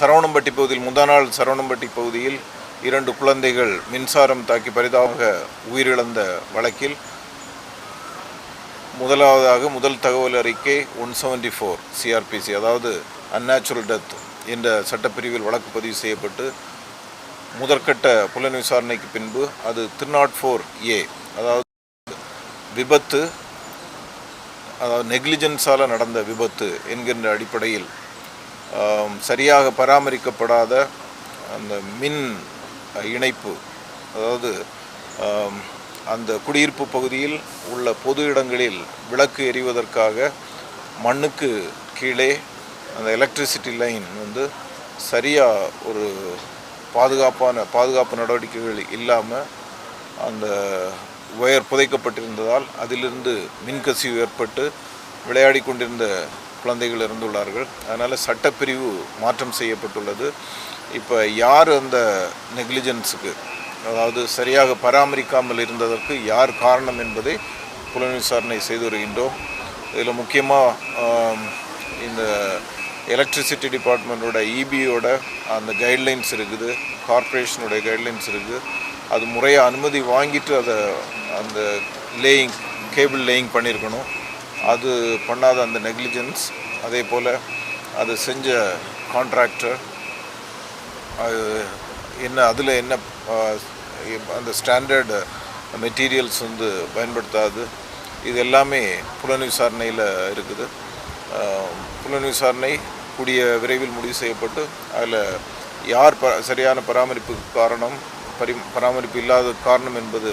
சரவணம்பட்டி பகுதியில் முந்தா நாள் சரவணம்பட்டி பகுதியில் 2 குழந்தைகள் மின்சாரம் தாக்கி பரிதாபமாக உயிரிழந்த வழக்கில் முதல் தகவல் அறிக்கை 174 சிஆர்பிசி, அதாவது அன்நேச்சுரல் டெத் என்ற சட்டப்பிரிவில் வழக்கு பதிவு செய்யப்பட்டு முதற்கட்ட புலன் விசாரணைக்கு பின்பு அது 304A, அதாவது விபத்து, அதாவது நெக்லிஜென்ஸால் நடந்த விபத்து என்கின்ற அடிப்படையில் சரியாக பராமரிக்கப்படாத அந்த மின் இணைப்பு, அதாவது அந்த குடியிருப்பு பகுதியில் உள்ள பொது இடங்களில் விளக்கு எரிவதற்காக மண்ணுக்கு கீழே அந்த எலக்ட்ரிசிட்டி லைன் சரியாக ஒரு பாதுகாப்பு நடவடிக்கைகள் இல்லாமல் அந்த ஒயர் புதைக்கப்பட்டிருந்ததால் அதிலிருந்து மின்கசிவு ஏற்பட்டு விளையாடி கொண்டிருந்த குழந்தைகள் இறந்துள்ளார்கள். அதனால் சட்டப்பிரிவு மாற்றம் செய்யப்பட்டுள்ளது. இப்போ யார் அந்த நெக்லிஜென்ஸுக்கு, அதாவது சரியாக பராமரிக்காமல் இருந்ததற்கு யார் காரணம் என்பதை புலன் விசாரணை செய்து வருகின்றோம். இதில் முக்கியமாக இந்த எலக்ட்ரிசிட்டி டிபார்ட்மெண்ட்டோட இபியோட அந்த கைட்லைன்ஸ் இருக்குது, கார்ப்பரேஷனுடைய கைட்லைன்ஸ் இருக்குது. அது முறையாக அனுமதி வாங்கிட்டு அதை அந்த கேபிள் லேயிங் பண்ணியிருக்கணும். அது பண்ணாத அந்த நெக்லிஜென்ஸ், அதே போல் அது செஞ்ச கான்ட்ராக்டர் அதில் என்ன அந்த ஸ்டாண்டர்டு மெட்டீரியல்ஸ் பயன்படுத்தாது. இது எல்லாமே புலன் விசாரணையில் இருக்குது. புலன் விசாரணை கூடிய விரைவில் முடிவு செய்யப்பட்டு அதில் யார் சரியான பராமரிப்புக்கு காரணம், பராமரிப்பு இல்லாத காரணம் என்பது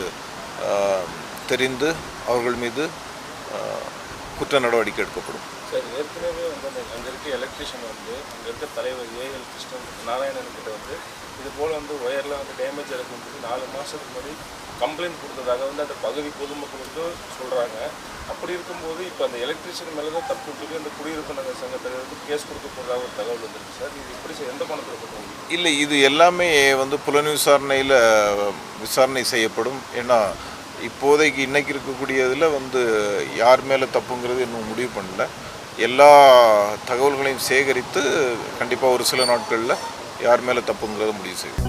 தெரிந்து அவர்கள் மீது குற்ற நடவடிக்கை எடுக்கப்படும். சார், ஏற்கனவே அங்கே இருக்க எலக்ட்ரிஷியன் அங்கே இருக்க தலைவர் ஏஎல் கிருஷ்ணன் நாராயணன்கிட்ட இது போல் ஒயர்லாம் டேமேஜ் இருக்கும்போது 4 மாதத்துக்கு முன்னாடி கம்ப்ளைண்ட் கொடுத்ததாக அந்த பகுதி பொதுமக்களுக்கு சொல்கிறாங்க. அப்படி இருக்கும்போது இப்போ அந்த எலக்ட்ரிஷியன் மேலே தான் தப்பு சொல்லி அந்த குடியிருப்பு நகர் சங்கத்தில் கேஸ் கொடுக்க போகிறதாக ஒரு தகவல் வந்துருக்கு சார். இது எப்படி எந்த பணத்தில் பண்ணுவோம்? இல்லை, இது எல்லாமே புலன் விசாரணையில் விசாரணை செய்யப்படும். ஏன்னா இப்போதைக்கு இன்றைக்கி இருக்கக்கூடியதில் யார் மேலே தப்புங்கிறது இன்னும் முடிவு பண்ணல. எல்லா தகவல்களையும் சேகரித்து கண்டிப்பாக ஒரு சில நாட்களில் யார் மேலே தப்புங்கிறத முடிவு செய்யும்.